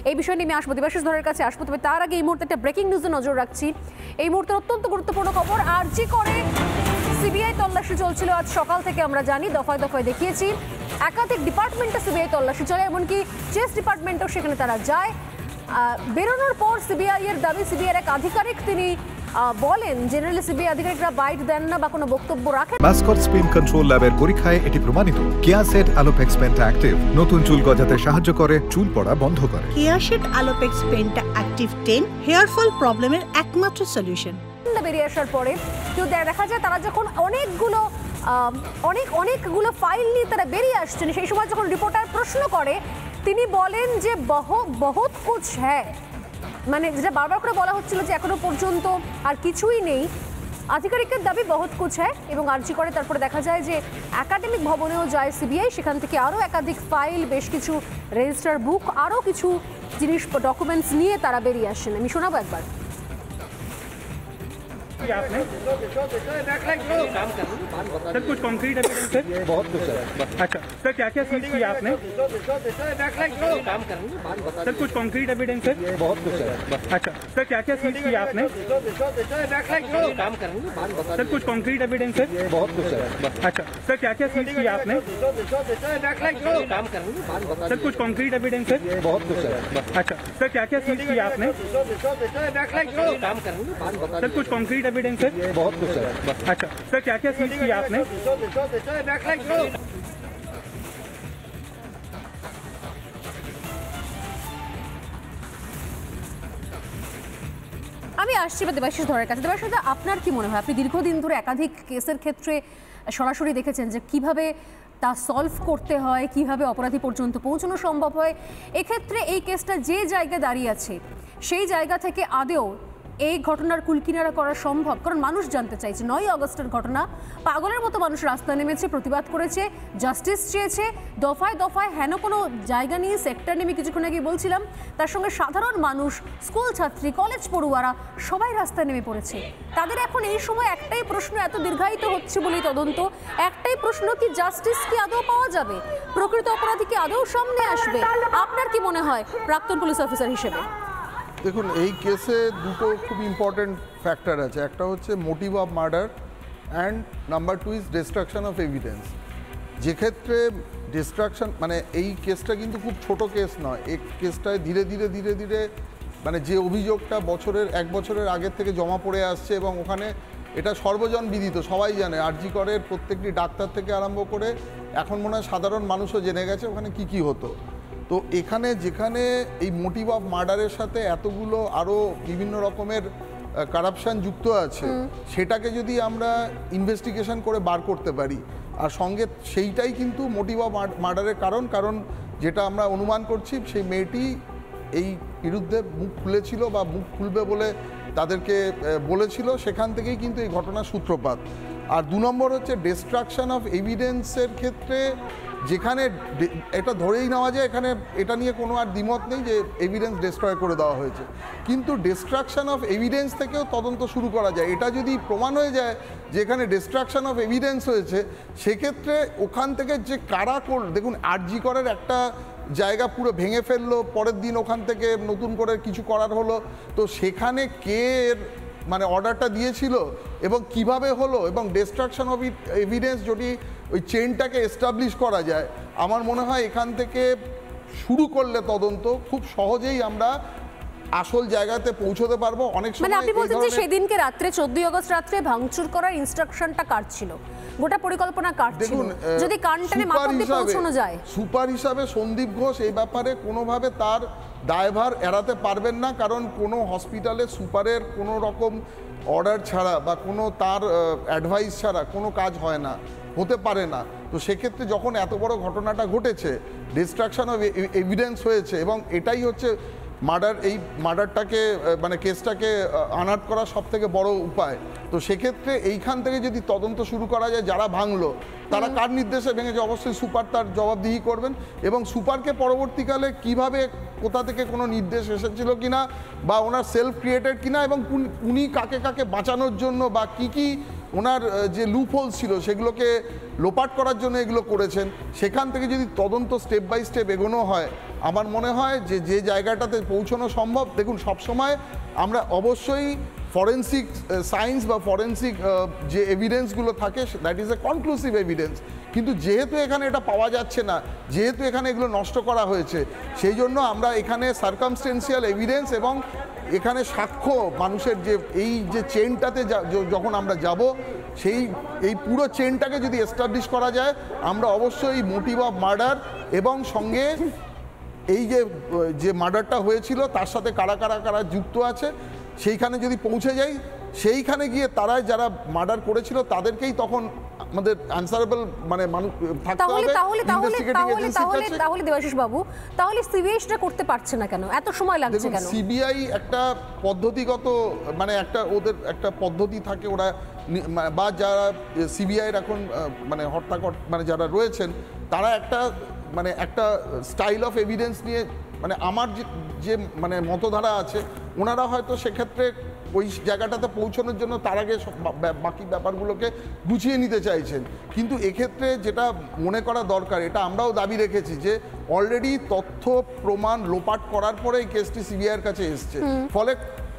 এই বিষয় নিয়ে আমি আসবো, দেবাশিস ধরের কাছে আসবো। তবে তার আগে এই মুহূর্তে একটা ব্রেকিং নিউজে নজর রাখছি। এই মুহূর্তে অত্যন্ত গুরুত্বপূর্ণ খবর। আরজি করে সিবিআই তল্লাশি চলছিল আজ সকাল থেকে, আমরা জানি, দফায় দফায় দেখিয়েছি। একাধিক ডিপার্টমেন্টে সিবিআই তল্লাশি চলে, এমনকি চেস ডিপার্টমেন্টও সেখানে তারা যায়। বেরোনোর পর সিবিআই এর দাবি, সিবিআই এর এক আধিকারিক তিনি বলেন জেনারেলি সিবিআই আধিকারিকরা বাইট দেন না বা কোনো বক্তব্য রাখেন। মাস্কট স্পিন কন্ট্রোল ল্যাবের পরীক্ষায় এটি প্রমাণিত। কেয়াসেট আলোপেক্স পেন্টা অ্যাক্টিভ নতুন চুল গজাতে সাহায্য করে, চুল পড়া বন্ধ করে। কেয়াসেট আলোপেক্স পেন্টা অ্যাক্টিভ 10 হেয়ার ফল প্রবলেমের একমাত্র সলিউশন। বেরিয়ে আসার পরে কেউ দেখা যায় তারা যখন অনেকগুলো ফাইল নিয়ে তারা বেরিয়ে আসছেন, সেই সময় যখন রিপোর্টার প্রশ্ন করে তিনি বলেন যে বহুত কুছ হ্যায়, মানে যেটা বারবার করে বলা হচ্ছিল যে এখনো পর্যন্ত আর কিছুই নেই। আধিকারিকের দাবি বহুত কুছ হ্যায়। এবং আরজি করে তারপরে দেখা যায় যে একাডেমিক ভবনেও যায় সিবিআই, সেখান থেকে আরও একাধিক ফাইল, বেশ কিছু রেজিস্টার বুক, আরও কিছু জিনিস ডকুমেন্টস নিয়ে তারা বেরিয়ে আসেন। আমি শোনাবো একবার। आपने सर कुछ कॉन्क्रीट एविडेंस है? बहुत कुछ है। अच्छा सर, क्या क्या सीज किया आपने? सर कुछ कॉन्क्रीट एविडेंस है? बहुत कुछ है। अच्छा सर, क्या क्या सीज किया आपने? सर कुछ कॉन्क्रीट एविडेंस है? बहुत कुछ है। अच्छा सर, क्या क्या सीज किया आपने? सर कुछ कॉन्क्रीट एविडेंस है? बहुत कुछ है। अच्छा सर, क्या क्या सीज किया आपने? सर कुछ कॉन्क्रीट एविडेंस है? बहुत कुछ है। अच्छा सर, क्या क्या सीज किया आपने? আমি আসছি দেবাশিস ধরের কাছে। দেবাশিস, আপনার কি মনে হয়, আপনি দীর্ঘদিন ধরে একাধিক কেসের ক্ষেত্রে সরাসরি দেখেছেন যে কিভাবে তা সলভ করতে হয়, কিভাবে অপরাধী পর্যন্ত পৌঁছানো সম্ভব হয়। এক্ষেত্রে এই কেসটা যে জায়গায় দাঁড়িয়ে আছে সেই জায়গা থেকে আদেও এই ঘটনার কুলকিনারা করা সম্ভব? কারণ মানুষ জানতে চাইছে। 9ই আগস্টের ঘটনা, পাগলের মতো মানুষ রাস্তায় নেমেছে, প্রতিবাদ করেছে, জাস্টিস চেয়েছে, দফায় দফায় হেন কোনো জায়গা নিয়ে সেক্টর নেমে কিছুক্ষণ আগে বলছিলাম, তার সঙ্গে সাধারণ মানুষ, স্কুল ছাত্রী, কলেজ পড়ুয়ারা সবাই রাস্তায় নেমে পড়েছে। তাদের এখন এই সময় একটাই প্রশ্ন, এত দীর্ঘায়িত হচ্ছে বলেই তদন্ত, একটাই প্রশ্ন, কি জাস্টিস কি আদৌ পাওয়া যাবে? প্রকৃত অপরাধী কি আদৌ সামনে আসবে? আপনার কি মনে হয় প্রাক্তন পুলিশ অফিসার হিসেবে? দেখুন, এই কেসে দুটো খুব ইম্পর্টেন্ট ফ্যাক্টর আছে। একটা হচ্ছে motive of murder and number 2 is destruction of evidence. যেক্ষেত্রে ডিস্ট্রাকশন, মানে এই কেসটা কিন্তু খুব ছোট কেস নয়। এই কেসটায় ধীরে ধীরে মানে যে অভিযোগটা এক বছরের আগের থেকে জমা পড়ে আসছে, এবং ওখানে এটা সর্বজন বিদিত, সবাই জানে। আরজি করের প্রত্যেকটি ডাক্তার থেকে আরম্ভ করে এখন মনে হয় সাধারণ মানুষও জেনে গেছে ওখানে কি হতো। তো এখানে যেখানে এই মোটিভ অফ মার্ডারের সাথে এতগুলো আরও বিভিন্ন রকমের কারাপশান যুক্ত আছে, সেটাকে যদি আমরা ইনভেস্টিগেশন করে বার করতে পারি, আর সঙ্গে সেইটাই কিন্তু মোটিভ অফ মার্ডারের কারণ যেটা আমরা অনুমান করছি, সেই মেয়েটি এই বিরুদ্ধে মুখ খুলেছিল বা মুখ খুলবে বলে তাদেরকে বলেছিল, সেখান থেকেই কিন্তু এই ঘটনার সূত্রপাত। আর 2 নম্বর হচ্ছে ডিস্ট্রাকশন অফ এভিডেন্সের ক্ষেত্রে, যেখানে এটা ধরেই নেওয়া যায়, এখানে এটা নিয়ে কোনো আর দ্বিমত নেই যে এভিডেন্স ডিস্ট্রয় করে দেওয়া হয়েছে, কিন্তু ডিস্ট্রাকশন অফ এভিডেন্স থেকেও তদন্ত শুরু করা যায়। এটা যদি প্রমাণ হয়ে যায় যে এখানে ডিস্ট্রাকশন অফ এভিডেন্স হয়েছে, সেক্ষেত্রে ওখান থেকে যে কারা দেখুন, আরজি করের একটা জায়গা পুরো ভেঙে ফেললো, পরের দিন ওখান থেকে নতুন করে কিছু করার হলো, তো সেখানে কে মানে অর্ডারটা দিয়েছিল এবং কিভাবে হলো, এবং ডিস্ট্রাকশন অফ এভিডেন্স যদি ওই চেইনটাকে এস্টাবলিশ করা যায়, আমার মনে হয় এখান থেকে শুরু করলে তদন্ত খুব সহজেই আমরা আসল জায়গাতে পৌঁছতে পারবো। অনেক সময়, মানে আপনি বলছেন যে সেদিনকে রাত্রে 14 আগস্ট রাত্রে ভাঙচুর করার ইনস্ট্রাকশনটা কার ছিল, গোটা পরিকল্পনা কার ছিল? যদি কানটানে মাথা অবধি পৌঁছানো যায়, সুপার হিসাবে সন্দীপ ঘোষ এই ব্যাপারে কোনোভাবে তার দায়ভার এড়াতে পারবেন না, কারণ কোনো হসপিটালে সুপারের কোনো রকম অর্ডার ছাড়া বা কোনো তার অ্যাডভাইস ছাড়া কোনো কাজ হয় না, হতে পারে না। তো সেক্ষেত্রে যখন এত বড় ঘটনাটা ঘটেছে, ডিস্ট্রাকশন অফ এভিডেন্স হয়েছে, এবং এটাই হচ্ছে এই মার্ডারটাকে মানে কেসটাকে আনার্ট করার সবথেকে বড় উপায়। তো সেক্ষেত্রে এইখান থেকে যদি তদন্ত শুরু করা যায়, যারা ভাঙলো তারা কার নির্দেশে ভেঙেছে, অবশ্যই সুপার তার জবাবদিহি করবেন, এবং সুপারকে পরবর্তীকালে কিভাবে, কোথা থেকে কোনো নির্দেশ এসেছিল কিনা, বা ওনার সেলফ ক্রিয়েটেড কিনা, এবং উনি কাকে কাকে বাঁচানোর জন্য বা কি ওনার যে লুপ হোল ছিল সেগুলোকে লোপাট করার জন্য এগুলো করেছেন, সেখান থেকে যদি তদন্ত স্টেপ বাই স্টেপ এগোনো হয়, আমার মনে হয় যে যে জায়গাটাতে পৌঁছানো সম্ভব, দেখুন সবসময় আমরা অবশ্যই ফরেন্সিক সায়েন্স বা ফরেন্সিক যে এভিডেন্সগুলো থাকে that is a conclusive evidence, কিন্তু যেহেতু এখানে এটা পাওয়া যাচ্ছে না, যেহেতু এখানে এগুলো নষ্ট করা হয়েছে, সেই জন্য আমরা এখানে সার্কামস্টেন্সিয়াল এভিডেন্স এবং এখানে সাক্ষ্য মানুষের যে এই যে চেনটাতে যখন আমরা যাব, এই পুরো চেনটাকে যদি এস্টাবলিশ করা যায়, আমরা অবশ্যই মোটিভ অফ মার্ডার এবং সঙ্গে এই যে মার্ডারটা হয়েছিল তার সাথে কারা কারা কারা যুক্ত আছে সেইখানে যদি পৌঁছে যাই, সেইখানে গিয়ে তারা যারা মার্ডার করেছিল তাদেরকেই তখন আমাদের অ্যানসারেবল মানে মানুষ থাকতে হবে ইনভেস্টিগেটিং এজেন্সির কাছে। তাহলে দেবাশিস বাবু, তাহলে সিবিআইটা করতে পারছে না কেন, এত সময় লাগছে কেন? সিবিআই একটা পদ্ধতিগত মানে একটা ওদের একটা পদ্ধতি থাকে, ওরা বা যারা সিবিআইয়ের এখন মানে হর্তাকর্তা মানে যারা রয়েছেন তারা একটা স্টাইল অফ এভিডেন্স নিয়ে, মানে আমার যে মানে মতধারা আছে, ওনারা হয়তো সেক্ষেত্রে ওই জায়গাটাতে পৌঁছানোর জন্য তার আগে বাকি ব্যাপারগুলোকে গুছিয়ে নিতে চাইছেন। কিন্তু এক্ষেত্রে যেটা মনে করা দরকার, এটা আমরাও দাবি রেখেছি যে অলরেডি তথ্য প্রমাণ লোপাট করার পরে এই কেসটি সিবিআইয়ের কাছে এসছে, ফলে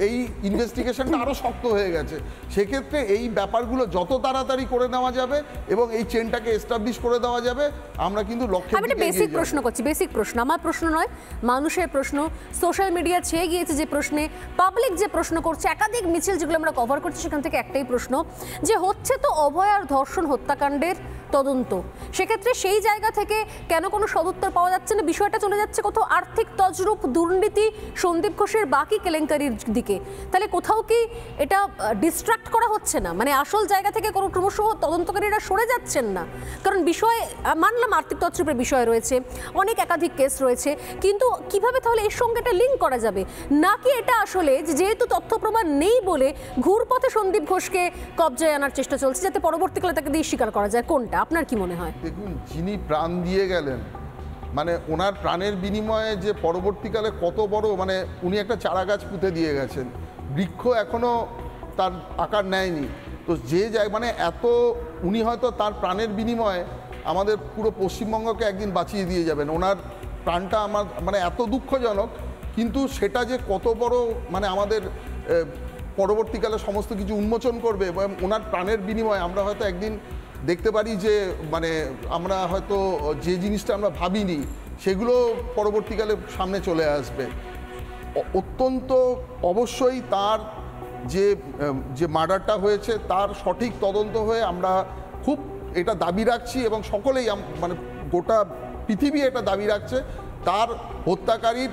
এই ইনভেস্টিগেশনটা আরও শক্ত হয়ে গেছে। সেক্ষেত্রে এই ব্যাপারগুলো যত তাড়াতাড়ি করে নেওয়া যাবে এবং এই চেনটাকে এস্টাবলিশ করে দেওয়া যাবে, আমরা কিন্তু লক্ষ্যে আমি একটা বেসিক প্রশ্ন করছি, বেসিক প্রশ্ন, আমার প্রশ্ন নয়, মানুষের প্রশ্ন, সোশ্যাল মিডিয়া ছেয়ে গিয়েছে যে প্রশ্নে, পাবলিক যে প্রশ্ন করছে, একাধিক মিছিল যেগুলো আমরা কভার করছি সেখান থেকে একটাই প্রশ্ন যে হচ্ছে তো অভয় আর ধর্ষণ হত্যাকাণ্ডের তদন্ত, সেক্ষেত্রে সেই জায়গা থেকে কেন কোনো সদুত্তর পাওয়া যাচ্ছে না? বিষয়টা চলে যাচ্ছে কোথাও আর্থিক তজরূপ, দুর্নীতি, সন্দীপ ঘোষের বাকি কেলেঙ্কারির দিকে। তাহলে কোথাও কি এটা ডিস্ট্রাক্ট করা হচ্ছে না? মানে আসল জায়গা থেকে কোনো ক্রমশ তদন্তকারীরা সরে যাচ্ছেন না? কারণ বিষয় মানলাম আর্থিক তছরূপের বিষয় রয়েছে, অনেক একাধিক কেস রয়েছে, কিন্তু কিভাবে তাহলে এর সঙ্গে এটা লিঙ্ক করা যাবে? নাকি এটা আসলে যেহেতু তথ্য প্রমাণ নেই বলে ঘুরপথে সন্দীপ ঘোষকে কবজায় আনার চেষ্টা চলছে, যাতে পরবর্তীকালে তাকে দিয়ে স্বীকার করা যায়? কোনটা আপনার কি মনে হয়? দেখুন, যিনি প্রাণ দিয়ে গেলেন, মানে ওনার প্রাণের বিনিময়ে যে পরবর্তীকালে কত বড়, মানে উনি একটা চারা গাছ পুঁতে দিয়ে গেছেন, বৃক্ষ এখনো তার আকার নেয়নি। তো যে মানে এত উনি হয়তো তার প্রাণের বিনিময়ে আমাদের পুরো পশ্চিমবঙ্গকে একদিন বাঁচিয়ে দিয়ে যাবেন। ওনার প্রাণটা আমার মানে এত দুঃখজনক, কিন্তু সেটা যে কত বড় মানে আমাদের পরবর্তীকালে সমস্ত কিছু উন্মোচন করবে এবং ওনার প্রাণের বিনিময়ে আমরা হয়তো একদিন দেখতে পারি যে মানে আমরা হয়তো যে জিনিসটা আমরা ভাবিনি সেগুলো পরবর্তীকালে সামনে চলে আসবে। অত্যন্ত অবশ্যই তার যে মার্ডারটা হয়েছে তার সঠিক তদন্ত হয়ে আমরা খুব এটা দাবি রাখছি এবং সকলেই মানে গোটা পৃথিবী এটা দাবি রাখছে, তার হত্যাকারীর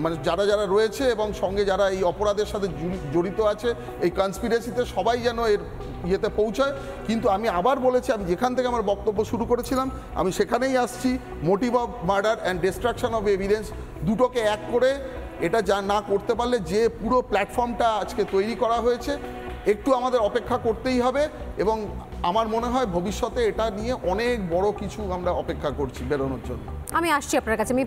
মানে যারা যারা রয়েছে এবং সঙ্গে যারা এই অপরাধের সাথে জড়িত আছে, এই কনস্পিরেসিতে সবাই যেন এর ইয়েতে পৌঁছায়। কিন্তু আমি আবার বলেছি, আমি যেখান থেকে আমার বক্তব্য শুরু করেছিলাম আমি সেখানেই আসছি, motive of murder and destruction of evidence দুটোকে এক করে এটা যা না করতে পারলে যে পুরো প্ল্যাটফর্মটা আজকে তৈরি করা হয়েছে, একটু আমাদের অপেক্ষা করতেই হবে এবং আমার মনে হয় ভবিষ্যতে এটা নিয়ে অনেক বড় কিছু আমরা অপেক্ষা করছি বেরোনোর জন্য। আমি আসছি আপনার কাছে। আমি